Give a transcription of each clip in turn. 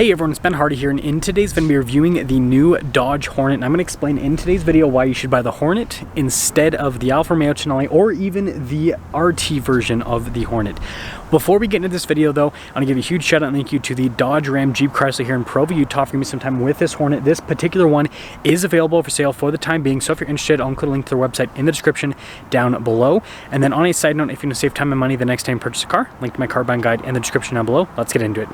Hey everyone, it's Ben Hardy here, and in today's video, I'm going to be reviewing the new Dodge Hornet, and I'm going to explain in today's video why you should buy the Hornet instead of the Alfa Romeo Tonale or even the RT version of the Hornet. Before we get into this video though, I want to give a huge shout out and thank you to the Dodge Ram Jeep Chrysler here in Provo, Utah for giving me some time with this Hornet. This particular one is available for sale for the time being, so if you're interested, I'll include a link to their website in the description down below. And then on a side note, if you want to save time and money the next time you purchase a car, link to my car buying guide in the description down below. Let's get into it.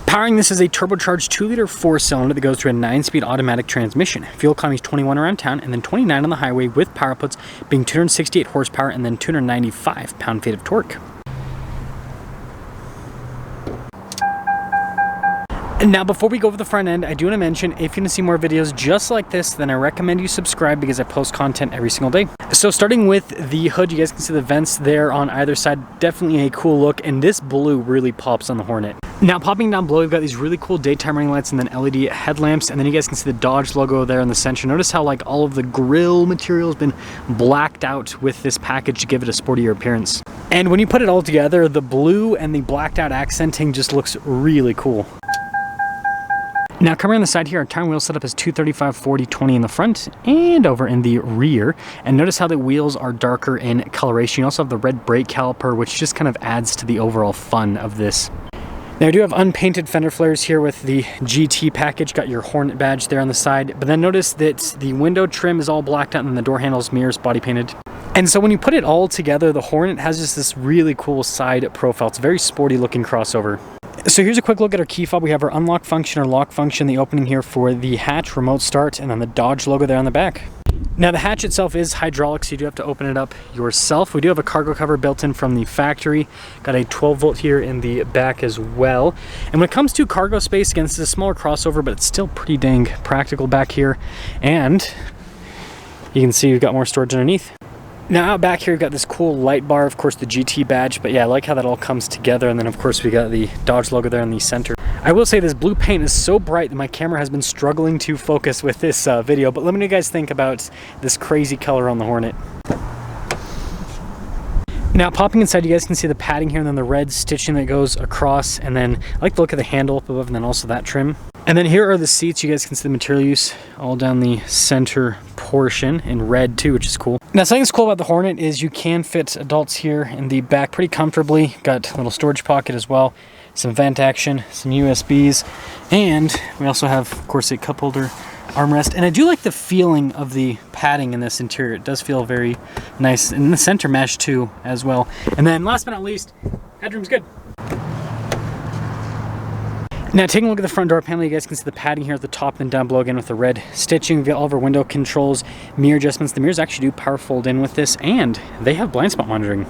Powering this is a turbocharged 2-liter 4-cylinder that goes through a 9-speed automatic transmission. Fuel economy is 21 around town and then 29 on the highway, with power outputs being 268 horsepower and then 295 pound-feet of torque. Now, before we go over the front end, I do want to mention, if you want to see more videos just like this, then I recommend you subscribe because I post content every single day. So starting with the hood, you guys can see the vents there on either side. Definitely a cool look, and this blue really pops on the Hornet. Now, popping down below, we've got these really cool daytime running lights and then LED headlamps, and then you guys can see the Dodge logo there in the center. Notice how like all of the grille material has been blacked out with this package to give it a sportier appearance. And when you put it all together, the blue and the blacked out accenting just looks really cool. Now, coming on the side here, our tire wheel setup is 235/40/20 in the front and over in the rear. And notice how the wheels are darker in coloration. You also have the red brake caliper, which just kind of adds to the overall fun of this. Now, I do have unpainted fender flares here with the GT package. Got your Hornet badge there on the side. But then notice that the window trim is all blacked out and the door handles, mirrors, body painted. And so when you put it all together, the Hornet has just this really cool side profile. It's a very sporty looking crossover. So here's a quick look at our key fob. We have our unlock function or lock function, the opening here for the hatch, remote start, and then the Dodge logo there on the back. Now, the hatch itself is hydraulic, so you do have to open it up yourself. We do have a cargo cover built in from the factory. Got a 12 volt here in the back as well. And when it comes to cargo space, again, this is a smaller crossover, but it's still pretty dang practical back here. And you can see we've got more storage underneath. Now, out back here, we've got this cool light bar, of course, the GT badge, but yeah, I like how that all comes together. And then, of course, we got the Dodge logo there in the center. I will say this blue paint is so bright that my camera has been struggling to focus with this video, but let me know what you guys think about this crazy color on the Hornet. Now, popping inside, you guys can see the padding here and then the red stitching that goes across, and then I like the look of the handle up above and then also that trim. And then here are the seats. You guys can see the material use all down the center portion in red too, which is cool. Now, something that's cool about the Hornet is you can fit adults here in the back pretty comfortably. Got a little storage pocket as well, some vent action, some USBs, and we also have, of course, a cup holder armrest. And I do like the feeling of the padding in this interior. It does feel very nice, and the center mesh too as well. And then last but not least, headroom's good. Now, taking a look at the front door panel, you guys can see the padding here at the top and down below again with the red stitching. We've got all of our window controls, mirror adjustments. The mirrors actually do power fold in with this, and they have blind spot monitoring.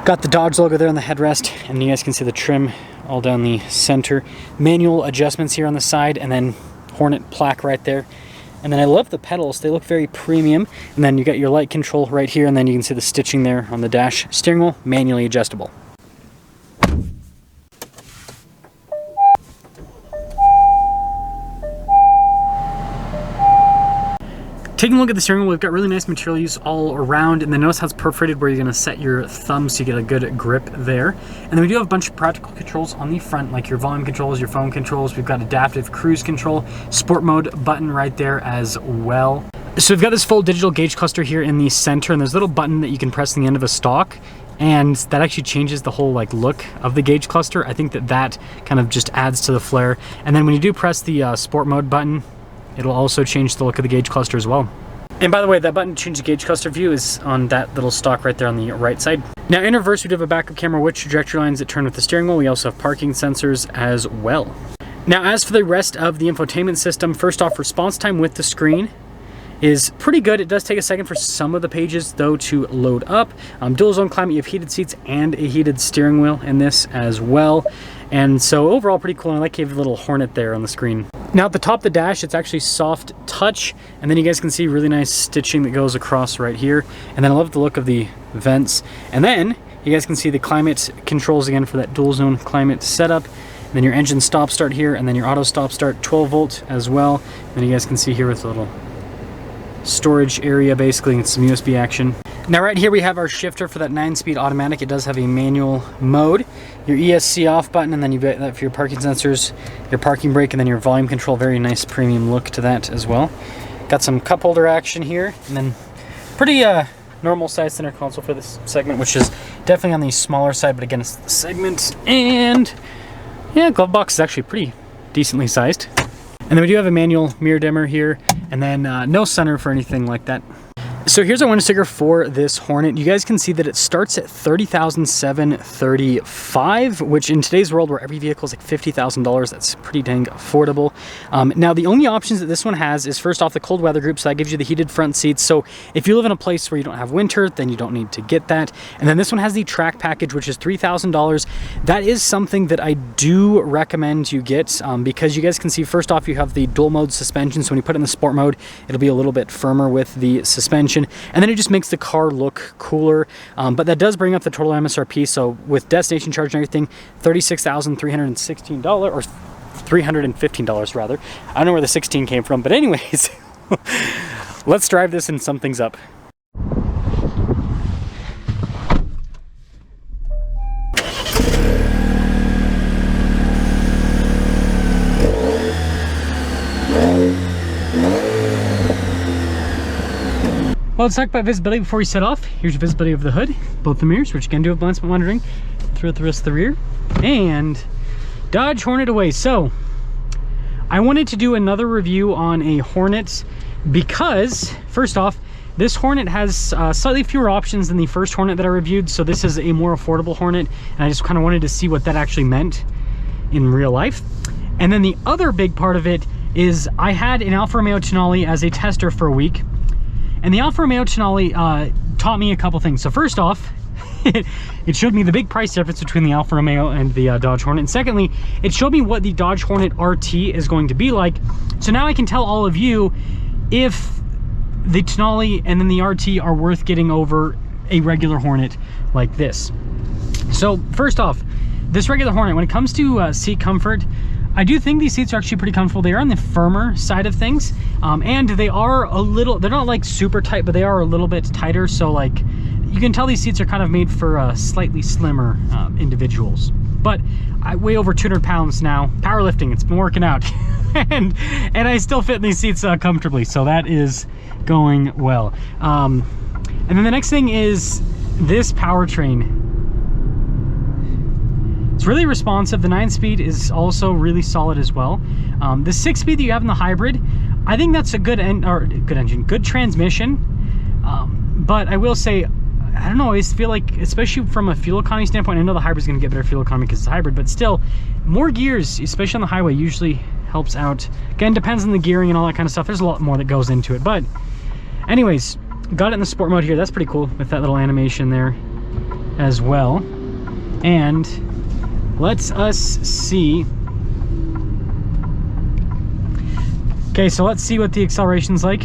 Got the Dodge logo there on the headrest, and you guys can see the trim all down the center. Manual adjustments here on the side, and then Hornet plaque right there. And then I love the pedals. They look very premium. And then you got your light control right here, and then you can see the stitching there on the dash. Steering wheel, manually adjustable. Taking a look at the steering wheel, we've got really nice material use all around, and then notice how it's perforated where you're going to set your thumb so you get a good grip there. And then we do have a bunch of practical controls on the front, like your volume controls, your phone controls. We've got adaptive cruise control, sport mode button right there as well. So we've got this full digital gauge cluster here in the center, and there's a little button that you can press on the end of a stalk, and that actually changes the whole like look of the gauge cluster. I think that kind of just adds to the flair. And then when you do press the sport mode button, it'll also change the look of the gauge cluster as well. And by the way, that button to change the gauge cluster view is on that little stalk right there on the right side. Now, in reverse, we do have a backup camera with trajectory lines that turn with the steering wheel. We also have parking sensors as well. Now, as for the rest of the infotainment system, first off, response time with the screen is pretty good. It does take a second for some of the pages, though, to load up. Dual zone climate, you have heated seats and a heated steering wheel in this as well. And so overall, pretty cool. And I like you have a little Hornet there on the screen. Now, at the top of the dash, it's actually soft touch. And then you guys can see really nice stitching that goes across right here. And then I love the look of the vents. And then you guys can see the climate controls again for that dual zone climate setup. And then your engine stop start here, and then your auto stop start 12 volt as well. And then you guys can see here with a little storage area basically, and some USB action. Now right here we have our shifter for that 9-speed automatic. It does have a manual mode. Your ESC off button, and then you've got that for your parking sensors, your parking brake, and then your volume control. Very nice premium look to that as well. Got some cup holder action here, and then pretty normal size center console for this segment, which is definitely on the smaller side, but again, it's the segment. And yeah, glove box is actually pretty decently sized. And then we do have a manual mirror dimmer here, and then no sunroof or anything like that. So here's our window sticker for this Hornet. You guys can see that it starts at $30,735, which in today's world where every vehicle is like $50,000, that's pretty dang affordable. Now the only options that this one has is first off the cold weather group, so that gives you the heated front seats. So if you live in a place where you don't have winter, then you don't need to get that. And then this one has the track package, which is $3,000. That is something that I do recommend you get because you guys can see first off you have the dual mode suspension. So when you put it in the sport mode, it'll be a little bit firmer with the suspension. And then it just makes the car look cooler. But that does bring up the total MSRP. So with destination charge and everything, $36,316, or $315 rather. I don't know where the 16 came from, but anyways, let's drive this and sum things up. Well, let's talk about visibility before we set off. Here's your visibility of the hood, both the mirrors, which again do have blind spot monitoring throughout the rest of the rear, and Dodge Hornet away. So I wanted to do another review on a Hornet because first off, this Hornet has slightly fewer options than the first Hornet that I reviewed. So this is a more affordable Hornet, and I just kind of wanted to see what that actually meant in real life. And then the other big part of it is I had an Alfa Romeo Tonale as a tester for a week. And the Alfa Romeo Tonale taught me a couple things. So first off, it showed me the big price difference between the Alfa Romeo and the Dodge Hornet. And secondly, it showed me what the Dodge Hornet RT is going to be like. So now I can tell all of you if the Tonale and then the RT are worth getting over a regular Hornet like this. So first off, this regular Hornet, when it comes to seat comfort, I do think these seats are actually pretty comfortable. They are on the firmer side of things, and they are a little, they're not like super tight, but they are a little bit tighter. So like, you can tell these seats are kind of made for slightly slimmer individuals. But I weigh over 200 pounds now, powerlifting, it's been working out. and I still fit in these seats comfortably, so that is going well. And then the next thing is this powertrain. It's really responsive. The 9-speed is also really solid as well. The 6-speed that you have in the hybrid, I think that's a good engine, good transmission. But I will say, I don't know, I just feel like, especially from a fuel economy standpoint, I know the hybrid's gonna get better fuel economy because it's a hybrid, but still, more gears, especially on the highway, usually helps out. Again, depends on the gearing and all that kind of stuff. There's a lot more that goes into it. But anyways, got it in the sport mode here. That's pretty cool with that little animation there as well. And let's see. Okay, so let's see what the acceleration's like.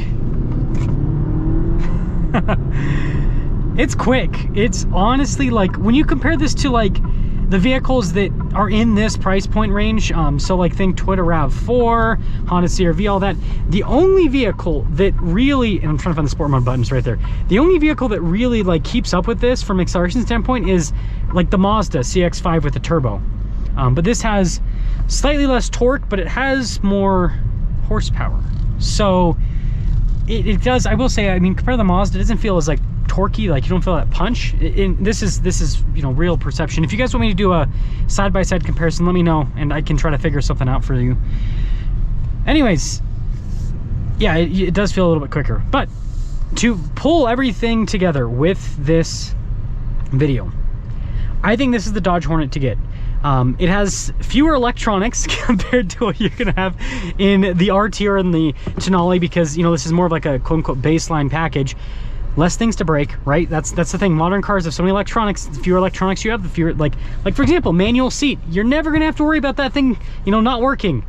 It's quick. It's honestly like, when you compare this to like the vehicles that are in this price point range, so like think Toyota RAV4, Honda CR-V, all that, the only vehicle that really, and I'm trying to find the sport mode buttons right there, the only vehicle that really like keeps up with this from acceleration standpoint is like the Mazda CX-5 with the turbo. But this has slightly less torque, but it has more horsepower. So it does, I will say, I mean, compared to the Mazda, it doesn't feel as like torquey, like you don't feel that punch. This is you know, real perception. If you guys want me to do a side-by-side comparison, let me know and I can try to figure something out for you. Anyways, yeah, it does feel a little bit quicker. But to pull everything together with this video, I think this is the Dodge Hornet to get. It has fewer electronics compared to what you're gonna have in the RT or in the Tonale, because, you know, this is more of like a quote-unquote baseline package. Less things to break, right? That's the thing. Modern cars have so many electronics. The fewer electronics you have, the fewer, like for example, manual seat. You're never gonna have to worry about that thing, you know, not working.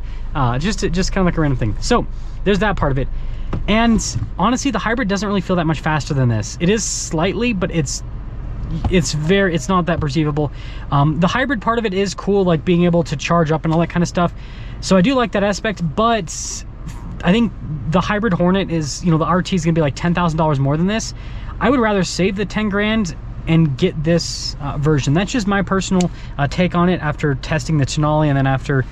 Just kind of like a random thing. So there's that part of it. And honestly, the hybrid doesn't really feel that much faster than this. It is slightly, but it's not that perceivable. The hybrid part of it is cool, like being able to charge up and all that kind of stuff. So I do like that aspect, but I think the hybrid Hornet is, you know, the RT is gonna be like $10,000 more than this. I would rather save the 10 grand and get this version. That's just my personal take on it after testing the Denali, and then after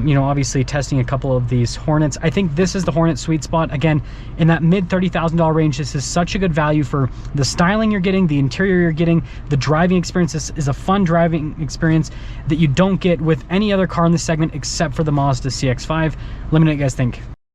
you know, obviously testing a couple of these Hornets. I think this is the Hornet sweet spot. Again, in that mid $30,000 range, this is such a good value for the styling you're getting, the interior you're getting, the driving experience. This is a fun driving experience that you don't get with any other car in this segment except for the Mazda CX-5. Let me know what you guys think.